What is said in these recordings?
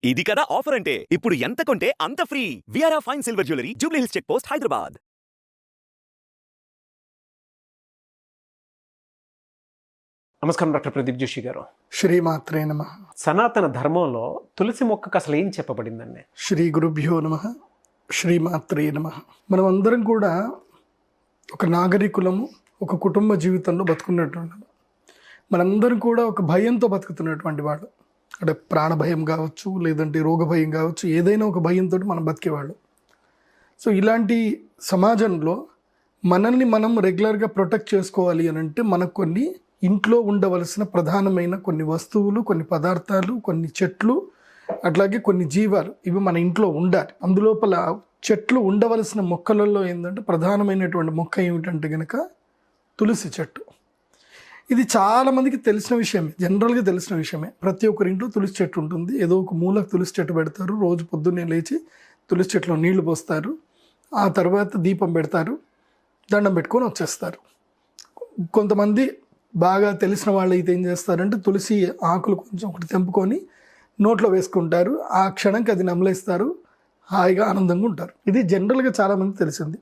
ఇది కదా ఆఫర్ అంటే ఇప్పుడు ఎంత కొంటే అంత ఫ్రీ. విఆర్ఆ fine silver jewellery, Jubilee Hills check post, Hyderabad. నమస్కారం డాక్టర్ ప్రదీప్ జోషి గారు. శ్రీమాత్రే నమః. సనాతన ధర్మంలో తులసి మొక్కకు అసలు ఏం చెప్పబడిందండి? శ్రీ గురుభ్యో నమః. శ్రీమాత్రే నమః. మనం అందరం కూడా ఒక నాగరికులము, ఒక కుటుంబ జీవితంలో బతుకున్నటువంటి మనందరం కూడా ఒక భయంతో బతుకుతున్నటువంటి వాడు. అంటే ప్రాణ భయం కావచ్చు, లేదంటే రోగ భయం కావచ్చు, ఏదైనా ఒక భయంతో మనం బతికేవాళ్ళు. సో ఇలాంటి సమాజంలో మనల్ని మనం రెగ్యులర్గా ప్రొటెక్ట్ చేసుకోవాలి అని అంటే మనకు కొన్ని ఇంట్లో ఉండవలసిన ప్రధానమైన కొన్ని వస్తువులు, కొన్ని పదార్థాలు, కొన్ని చెట్లు, అట్లాగే కొన్ని జీవాలు ఇవి మన ఇంట్లో ఉండాలి. అందులోపల చెట్లు ఉండవలసిన మొక్కలలో ఏంటంటే ప్రధానమైనటువంటి మొక్క ఏమిటంటే కనుక తులసి చెట్టు. ఇది చాలామందికి తెలిసిన విషయమే, జనరల్గా తెలిసిన విషయమే. ప్రతి ఒక్కరి ఇంట్లో తులసి చెట్టు ఉంటుంది. ఏదో ఒక మూలకు తులసి చెట్టు పెడతారు. రోజు పొద్దున్నే లేచి తులసి చెట్టులో నీళ్లు పోస్తారు. ఆ తర్వాత దీపం పెడతారు, దండం పెట్టుకొని వచ్చేస్తారు. కొంతమంది బాగా తెలిసిన వాళ్ళు అయితే ఏం చేస్తారంటే తులసి ఆకులు కొంచెం ఒకటి తెంపుకొని నోట్లో వేసుకుంటారు. ఆ క్షణంకి అది నమలేస్తారు, హాయిగా ఆనందంగా ఉంటారు. ఇది జనరల్గా చాలామంది తెలిసింది.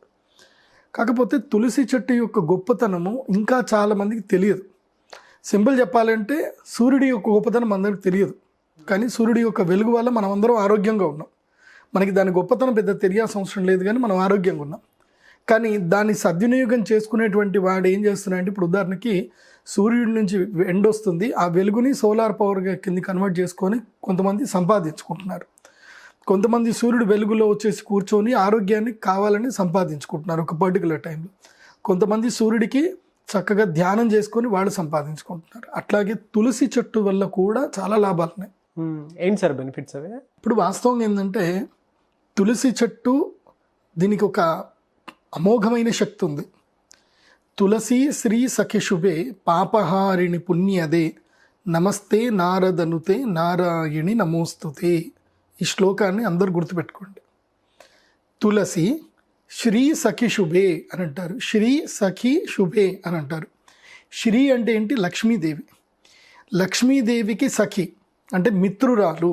కాకపోతే తులసి చెట్టు యొక్క గొప్పతనము ఇంకా చాలామందికి తెలియదు. సింపుల్ చెప్పాలంటే సూర్యుడి యొక్క గొప్పతనం అందరికి తెలియదు, కానీ సూర్యుడి యొక్క వెలుగు వల్ల మనం అందరం ఆరోగ్యంగా ఉన్నాం. మనకి దాని గొప్పతనం పెద్ద తెలియాల్సిన అవసరం లేదు, కానీ మనం ఆరోగ్యంగా ఉన్నాం. కానీ దాన్ని సద్వినియోగం చేసుకునేటువంటి వాడు ఏం చేస్తున్నాడంటే, ఇప్పుడు ఉదాహరణకి సూర్యుడి నుంచి ఎండ వస్తుంది, ఆ వెలుగుని సోలార్ పవర్గా కింద కన్వర్ట్ చేసుకొని కొంతమంది సంపాదించుకుంటున్నారు. కొంతమంది సూర్యుడు వెలుగులో వచ్చేసి కూర్చొని ఆరోగ్యాన్ని కావాలని సంపాదించుకుంటున్నారు ఒక పర్టికులర్ టైంలో. కొంతమంది సూర్యుడికి చక్కగా ధ్యానం చేసుకొని వాళ్ళు సంపాదించుకుంటున్నారు. అట్లాగే తులసి చెట్టు వల్ల కూడా చాలా లాభాలు ఉన్నాయి. ఏంటి సార్ బెనిఫిట్స్ అవి? ఇప్పుడు వాస్తవంగా ఏంటంటే తులసి చెట్టు దీనికి ఒక అమోఘమైన శక్తి ఉంది. తులసి శ్రీ సఖి శుభే పాపహారిణి పుణ్యదే నమస్తే నారదనుతే నారాయణి నమోస్తుతే. ఈ శ్లోకాన్ని అందరూ గుర్తుపెట్టుకోండి. తులసి శ్రీ సఖి శుభే అని అంటారు. శ్రీ సఖి శుభే అని అంటారు. శ్రీ అంటే ఏంటి? లక్ష్మీదేవి. లక్ష్మీదేవికి సఖి అంటే మిత్రురాలు.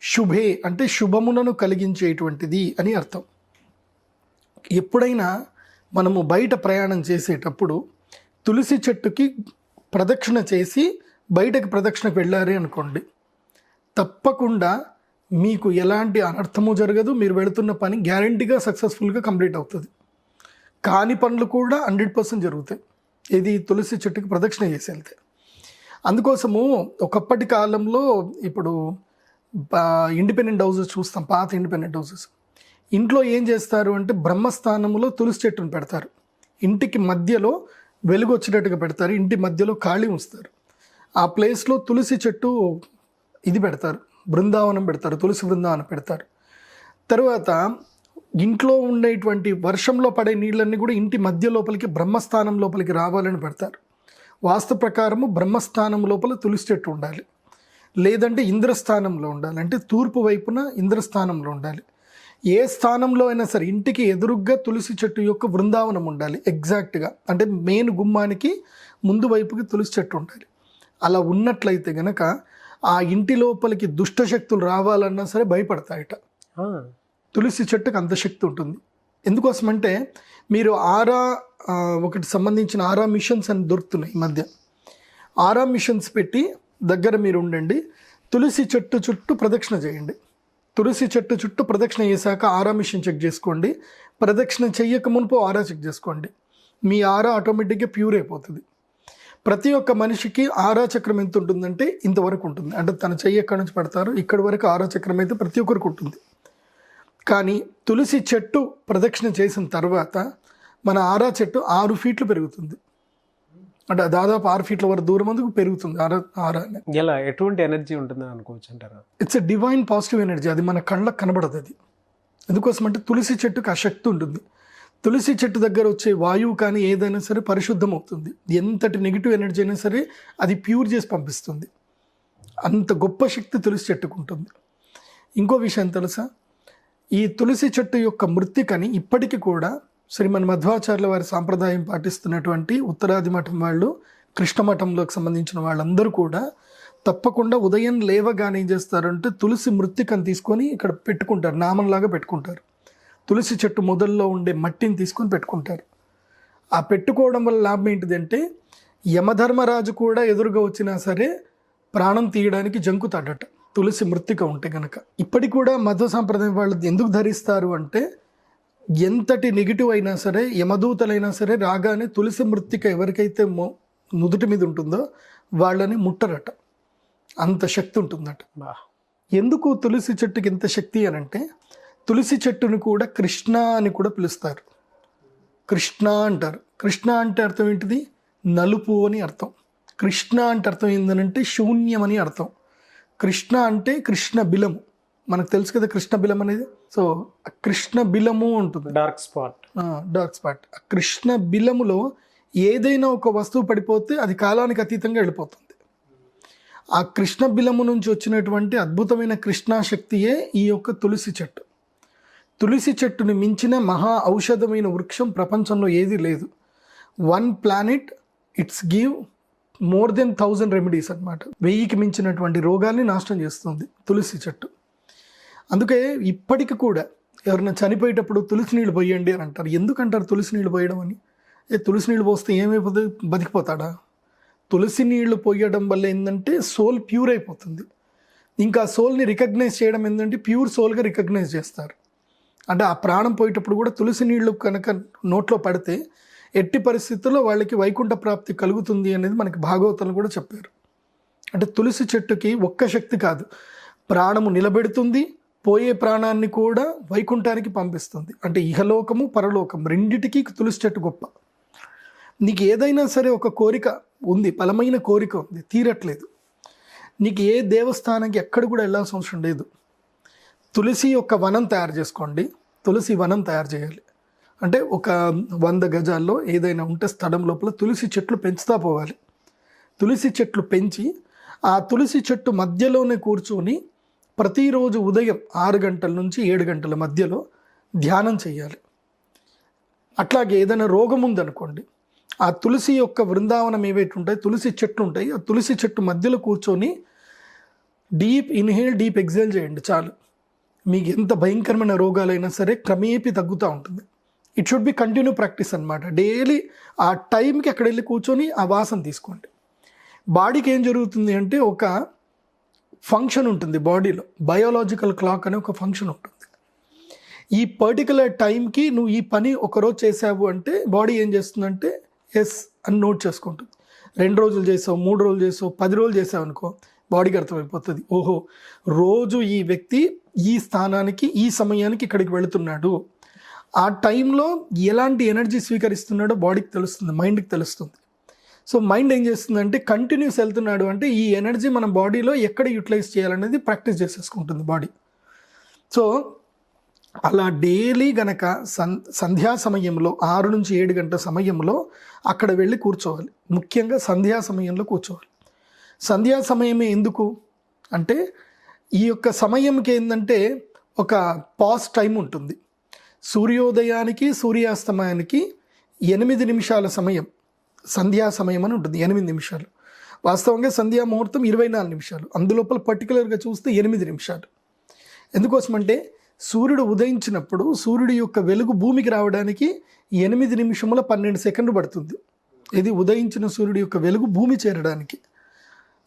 శుభే అంటే శుభములను కలిగించేటువంటిది అని అర్థం. ఎప్పుడైనా మనము బయట ప్రయాణం చేసేటప్పుడు తులసి చెట్టుకి ప్రదక్షిణ చేసి బయటకు ప్రదక్షిణకు వెళ్ళారు అనుకోండి, తప్పకుండా మీకు ఎలాంటి అనర్థము జరగదు. మీరు వెళుతున్న పని గ్యారంటీగా సక్సెస్ఫుల్గా కంప్లీట్ అవుతుంది. కాని పనులు కూడా 100% జరుగుతాయి. ఇది తులసి చెట్టుకి ప్రదక్షిణ చేసి వెళ్తే. అందుకోసము ఒకప్పటి కాలంలో ఇప్పుడు ఇండిపెండెంట్ హౌసెస్ చూస్తాం, పాత ఇండిపెండెంట్ హౌసెస్. ఇంట్లో ఏం చేస్తారు అంటే బ్రహ్మస్థానంలో తులసి చెట్టును పెడతారు. ఇంటికి మధ్యలో వెలుగు వచ్చేటట్టుగా పెడతారు. ఇంటి మధ్యలో ఖాళీ ఉంచుతారు. ఆ ప్లేస్లో తులసి చెట్టు ఇది పెడతారు, బృందావనం పెడతారు, తులసి బృందావనం పెడతారు. తర్వాత ఇంట్లో ఉండేటువంటి వర్షంలో పడే నీళ్ళన్నీ కూడా ఇంటి మధ్య లోపలికి బ్రహ్మస్థానం లోపలికి రావాలని పెడతారు. వాస్తు ప్రకారము బ్రహ్మస్థానం లోపల తులసి చెట్టు ఉండాలి, లేదంటే ఇంద్రస్థానంలో ఉండాలి. అంటే తూర్పు వైపున ఇంద్రస్థానంలో ఉండాలి. ఏ స్థానంలో అయినా సరే ఇంటికి ఎదురుగ్గా తులసి చెట్టు యొక్క బృందావనం ఉండాలి ఎగ్జాక్ట్గా. అంటే మెయిన్ గుమ్మానికి ముందు వైపుకి తులసి చెట్టు ఉండాలి. అలా ఉన్నట్లయితే గనక ఆ ఇంటి లోపలికి దుష్టశక్తులు రావాలన్నా సరే భయపడతాయట. తులసి చెట్టుకు అంత శక్తి ఉంటుంది. ఎందుకోసమంటే మీరు ఒకటి సంబంధించిన ఆరా మిషన్స్ అని దొరుకుతున్నాయి ఈ మధ్య. ఆరా మిషన్స్ పెట్టి దగ్గర మీరు ఉండండి, తులసి చెట్టు చుట్టూ ప్రదక్షిణ చేయండి. తులసి చెట్టు చుట్టూ ప్రదక్షిణ చేశాక ఆరా మిషన్ చెక్ చేసుకోండి. ప్రదక్షిణ చెయ్యక మునుపు ఆరా చెక్ చేసుకోండి. మీ ఆరా ఆటోమేటిక్గా ప్యూర్ అయిపోతుంది. ప్రతి ఒక్క మనిషికి ఆరా చక్రం ఎంత ఉంటుందంటే ఇంతవరకు ఉంటుంది. అంటే తన చెయ్యి ఎక్కడి నుంచి పెడతారో ఇక్కడి వరకు ఆరా చక్రం అయితే ప్రతి ఒక్కరికి ఉంటుంది. కానీ తులసి చెట్టు ప్రదక్షిణ చేసిన తర్వాత మన ఆరా చెట్టు 6 ఫీట్లు పెరుగుతుంది. అంటే దాదాపు 6 ఫీట్ల వరకు దూరం అందుకు పెరుగుతుంది ఆరా. ఎలా ఎటువంటి ఎనర్జీ ఉంటుందని అనుకోవచ్చు అంటారా? It's a divine positive energy. అది మన కళ్ళకు కనబడదు. అది ఎందుకోసం అంటే తులసి చెట్టుకు ఆ శక్తి ఉంటుంది. తులసి చెట్టు దగ్గర వచ్చే వాయువు కానీ ఏదైనా సరే పరిశుద్ధం అవుతుంది. ఎంతటి నెగిటివ్ ఎనర్జీ అయినా సరే అది ప్యూర్ చేసి పంపిస్తుంది. అంత గొప్ప శక్తి తులసి చెట్టుకు ఉంటుంది. ఇంకో విషయం తెలుసా, ఈ తులసి చెట్టు యొక్క మృత్తికని ఇప్పటికీ కూడా శ్రీమన్ మధ్వాచార్యుల వారి సాంప్రదాయం పాటిస్తున్నటువంటి ఉత్తరాది మఠం వాళ్ళు, కృష్ణ మఠంలోకి సంబంధించిన వాళ్ళందరూ కూడా తప్పకుండా ఉదయం లేవగానే ఏం చేస్తారంటే తులసి మృత్తికను తీసుకొని ఇక్కడ పెట్టుకుంటారు, నామంలాగా పెట్టుకుంటారు. తులసి చెట్టు మొదల్లో ఉండే మట్టిని తీసుకొని పెట్టుకుంటారు. ఆ పెట్టుకోవడం వల్ల లాభం ఏంటిదంటే యమధర్మరాజు కూడా ఎదురుగా వచ్చినా సరే ప్రాణం తీయడానికి జంకుతాడట తులసి మృత్తిక ఉంటే కనుక. ఇప్పటికి కూడా మధ్వ సాంప్రదాయం వాళ్ళు ఎందుకు ధరిస్తారు అంటే ఎంతటి నెగిటివ్ అయినా సరే, యమదూతలైనా సరే రాగానే తులసి మృత్తిక ఎవరికైతే నుదుటి మీద ఉంటుందో వాళ్ళని ముట్టరట, అంత శక్తి ఉంటుందట. ఎందుకు తులసి చెట్టుకి ఇంత శక్తి అని అంటే తులసి చెట్టుని కూడా కృష్ణ అని కూడా పిలుస్తారు. కృష్ణ అంటారు. కృష్ణ అంటే అర్థం ఏంటిది? నలుపు అని అర్థం. కృష్ణ అంటే అర్థం ఏంటంటే శూన్యం అని అర్థం. కృష్ణ అంటే కృష్ణ బిలము, మనకు తెలుసు కదా కృష్ణ బిలం అనేది. సో కృష్ణ బిలము ఉంటుంది, డార్క్ స్పాట్. Dark spot. కృష్ణ బిలములో ఏదైనా ఒక వస్తువు పడిపోతే అది కాలానికి అతీతంగా వెళ్ళిపోతుంది. ఆ కృష్ణ బిలము నుంచి వచ్చినటువంటి అద్భుతమైన కృష్ణాశక్తియే ఈ యొక్క తులసి చెట్టు. తులసి చెట్టుని మించిన మహా ఔషధమైన వృక్షం ప్రపంచంలో ఏది లేదు. 1 planet it's give more than 1000 remedies అనమాట. 1000కి మించినటువంటి రోగాల్ని నాశనం చేస్తుంది తులసి చెట్టు. అందుకే ఇప్పటికి కూడా ఎవరైనా చనిపోయేటప్పుడు తులసి నీళ్ళు పోయండి అని అంటారు. ఎందుకంటారు తులసి నీళ్ళు పోయడం అని? తులసి నీళ్ళు పోస్తే ఏమైపోతుంది? బతికిపోతాడా? తులసి నీళ్లు పోయడం వల్ల ఏంటంటే సోల్ ప్యూర్ అయిపోతుంది. ఇంకా సోల్ని రికగ్నైజ్ చేయడం ఏంటంటే ప్యూర్ సోల్గా రికగ్నైజ్ చేస్తారు. అంటే ఆ ప్రాణం పోయేటప్పుడు కూడా తులసి నీళ్లు కనుక నోట్లో పడితే ఎట్టి పరిస్థితుల్లో వాళ్ళకి వైకుంఠ ప్రాప్తి కలుగుతుంది అనేది మనకి భాగవతంలో కూడా చెప్పారు. అంటే తులసి చెట్టుకి ఒక్క శక్తి కాదు, ప్రాణము నిలబెడుతుంది, పోయే ప్రాణాన్ని కూడా వైకుంఠానికి పంపిస్తుంది. అంటే ఇహలోకము పరలోకం రెండిటికి తులసి చెట్టు గొప్ప. నీకు ఏదైనా సరే ఒక కోరిక ఉంది, బలమైన కోరిక ఉంది, తీరట్లేదు, నీకు ఏ దేవస్థానానికి ఎక్కడ కూడా వెళ్ళాల్సిన అవసరం లేదు. తులసి యొక్క వనం తయారు చేసుకోండి. తులసి వనం తయారు చేయాలి అంటే ఒక 100 గజాల్లో ఏదైనా ఉంటే స్థలం లోపల తులసి చెట్లు పెంచుతా పోవాలి. తులసి చెట్లు పెంచి ఆ తులసి చెట్టు మధ్యలోనే కూర్చొని ప్రతిరోజు ఉదయం 6 గంటల నుంచి 7 గంటల మధ్యలో ధ్యానం చేయాలి. అట్లాగే ఏదైనా రోగం ఉందనుకోండి, ఆ తులసి యొక్క బృందావనం ఏవైతే ఉంటాయి, తులసి చెట్లు ఉంటాయి, ఆ తులసి చెట్టు మధ్యలో కూర్చొని డీప్ ఇన్హేల్ డీప్ ఎక్సేల్ చేయండి చాలు. మీకు ఎంత భయంకరమైన రోగాలైనా సరే క్రమేపీ తగ్గుతూ ఉంటుంది. It should be continue practice అనమాట. డైలీ ఆ టైంకి అక్కడ వెళ్ళి కూర్చొని ఆ వాసన తీసుకోండి. బాడీకి ఏం జరుగుతుంది అంటే ఒక ఫంక్షన్ ఉంటుంది బాడీలో, బయోలాజికల్ క్లాక్ అనే ఒక ఫంక్షన్ ఉంటుంది. ఈ పర్టికులర్ టైంకి నువ్వు ఈ పని ఒకరోజు చేసావు అంటే బాడీ ఏం చేస్తుందంటే ఎస్ అని నోట్ చేసుకుంటుంది. 2 రోజులు చేసావు, 3 రోజులు చేసావు, 10 రోజులు చేసావు అనుకో, బాడీకి అర్థమైపోతుంది, ఓహో రోజు ఈ వ్యక్తి ఈ స్థానానికి ఈ సమయానికి ఇక్కడికి వెళుతున్నాడు. ఆ టైంలో ఎలాంటి ఎనర్జీ స్వీకరిస్తున్నాడో బాడీకి తెలుస్తుంది, మైండ్కి తెలుస్తుంది. సో మైండ్ ఏం చేస్తుందంటే కంటిన్యూస్ వెళ్తున్నాడు అంటే ఈ ఎనర్జీ మన బాడీలో ఎక్కడ యూటిలైజ్ చేయాలనేది ప్రాక్టీస్ చేసేసుకుంటుంది బాడీ. సో అలా డైలీ గనక సంధ్యా సమయంలో 6 నుంచి 7 గంటల సమయంలో అక్కడ వెళ్ళి కూర్చోవాలి. ముఖ్యంగా సంధ్యా సమయంలో కూర్చోవాలి. సంధ్యా సమయమే ఎందుకు అంటే ఈ యొక్క సమయంకి ఏంటంటే ఒక పాజ్ టైం ఉంటుంది. సూర్యోదయానికి సూర్యాస్తమయానికి 8 నిమిషాల సమయం సంధ్యా సమయం అని ఉంటుంది. 8 నిమిషాలు. వాస్తవంగా సంధ్యా ముహూర్తం 24 నిమిషాలు. అందులోపల పర్టికులర్గా చూస్తే 8 నిమిషాలు. ఎందుకోసమంటే సూర్యుడు ఉదయించినప్పుడు సూర్యుడి యొక్క వెలుగు భూమికి రావడానికి 8 నిమిషముల 12 సెకండ్లు పడుతుంది. ఇది ఉదయించిన సూర్యుడి యొక్క వెలుగు భూమి చేరడానికి.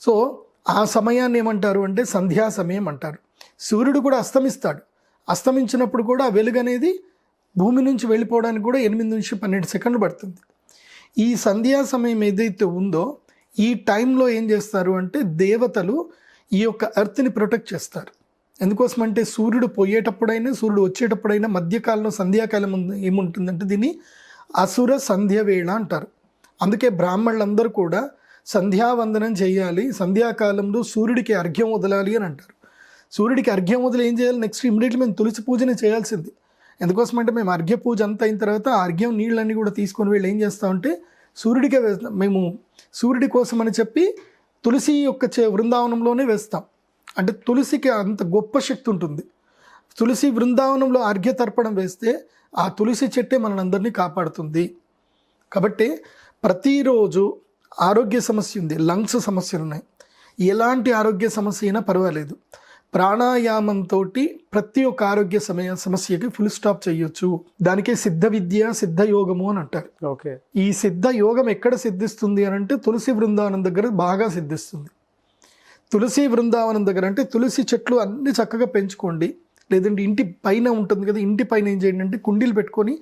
సో ఆ సమయాన్ని ఏమంటారు అంటే సంధ్యా సమయం అంటారు. సూర్యుడు కూడా అస్తమిస్తాడు. అస్తమించినప్పుడు కూడా ఆ వెలుగు అనేది భూమి నుంచి వెళ్ళిపోవడానికి కూడా 8 నుంచి 12 సెకండ్లు పడుతుంది. ఈ సంధ్యా సమయం ఏదైతే ఉందో ఈ టైంలో ఏం చేస్తారు అంటే దేవతలు ఈ యొక్క ఎర్త్ని ప్రొటెక్ట్ చేస్తారు. ఎందుకోసమంటే సూర్యుడు పోయేటప్పుడైనా సూర్యుడు వచ్చేటప్పుడైనా మధ్యకాలంలో సంధ్యాకాలం ఏముంటుందంటే దీన్ని అసుర సంధ్య వేళ అంటారు. అందుకే బ్రాహ్మణులందరూ కూడా సంధ్యావందనం చేయాలి, సంధ్యాకాలంలో సూర్యుడికి అర్ఘ్యం వదలాలి అని అంటారు. సూర్యుడికి అర్ఘ్యం వదిలి ఏం చేయాలి? నెక్స్ట్ ఇమీడియట్లీ మేము తులసి పూజనే చేయాల్సింది. ఎందుకోసమంటే మేము అర్ఘ్య పూజ అంతా అయిన తర్వాత ఆ అర్ఘ్యం నీళ్ళన్నీ కూడా తీసుకొని వెళ్ళి ఏం చేస్తామంటే సూర్యుడికే వేస్తాం. మేము సూర్యుడి కోసం అని చెప్పి తులసి యొక్క బృందావనంలోనే వేస్తాం. అంటే తులసికి అంత గొప్ప శక్తి ఉంటుంది. తులసి బృందావనంలో అర్ఘ్య తర్పణం వేస్తే ఆ తులసి చెట్టే మనందరినీ కాపాడుతుంది. కాబట్టి ప్రతిరోజు ఆరోగ్య సమస్య ఉంది, లంగ్స్ సమస్యలు ఉన్నాయి, ఎలాంటి ఆరోగ్య సమస్య అయినా పర్వాలేదు, ప్రాణాయామంతో ప్రతి ఒక్క ఆరోగ్య సమస్యకి ఫుల్ స్టాప్ చేయొచ్చు. దానికే సిద్ధ విద్య, సిద్ధ యోగము అని అంటారు. ఓకే. ఈ సిద్ధ యోగం ఎక్కడ సిద్ధిస్తుంది అని అంటే తులసి బృందావనం దగ్గర బాగా సిద్ధిస్తుంది. తులసి బృందావనం దగ్గర అంటే తులసి చెట్లు అన్ని చక్కగా పెంచుకోండి. లేదంటే ఇంటి పైన ఉంటుంది కదా, ఇంటి పైన ఏం చేయండి అంటే కుండీలు పెట్టుకొని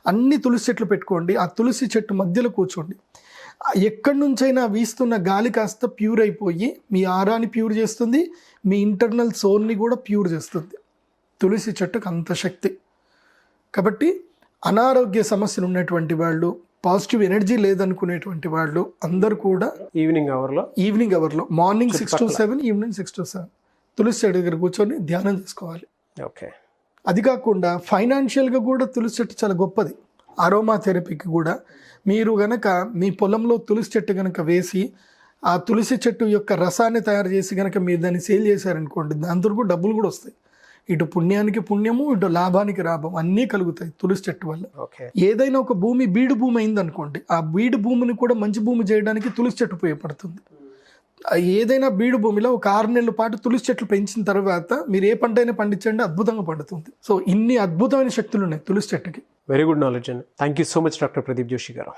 అన్ని తులసి చెట్లు పెట్టుకోండి. ఆ తులసి చెట్టు మధ్యలో కూర్చోండి. ఎక్కడి నుంచైనా వీస్తున్న గాలి కాస్త ప్యూర్ అయిపోయి మీ ఆరాని ప్యూర్ చేస్తుంది, మీ ఇంటర్నల్ సోల్ని కూడా ప్యూర్ చేస్తుంది. తులసి చెట్టుకు అంత శక్తి. కాబట్టి అనారోగ్య సమస్యలు ఉన్నటువంటి వాళ్ళు, పాజిటివ్ ఎనర్జీ లేదనుకునేటువంటి వాళ్ళు అందరూ కూడా ఈవినింగ్ అవర్లో మార్నింగ్ 6 to 7, ఈవినింగ్ 6 to 7 తులసి చెట్టు దగ్గర కూర్చొని ధ్యానం చేసుకోవాలి. ఓకే. అది కాకుండా ఫైనాన్షియల్గా కూడా తులసి చెట్టు చాలా గొప్పది. అరోమా థెరపీకి కూడా మీరు గనక మీ పొలంలో తులసి చెట్టు కనుక వేసి ఆ తులసి చెట్టు యొక్క రసాన్ని తయారు చేసి కనుక మీరు దాన్ని సేల్ చేశారనుకోండి, దాంతో కూడా డబ్బులు కూడా వస్తాయి. ఇటు పుణ్యానికి పుణ్యము, ఇటు లాభానికి లాభం అన్నీ కలుగుతాయి తులసి చెట్టు వల్ల. ఓకే. ఏదైనా ఒక భూమి బీడు భూమి అయిందనుకోండి, ఆ బీడు భూమిని కూడా మంచి భూమి చేయడానికి తులసి చెట్టు ఉపయోగపడుతుంది. ఏదైనా బీడు భూమిలో ఒక 6 నెలల పాటు తులసి చెట్లు పెంచిన తర్వాత మీరు ఏ పంట అయినా పండించండి, అద్భుతంగా పండుతుంది. సో ఇన్ని అద్భుతమైన శక్తులు ఉన్నాయి తులసి చెట్టుకి. వెరీ గుడ్ నాలెడ్జ్ అండి. Thank you so much doctor Pradeep Joshi గారు.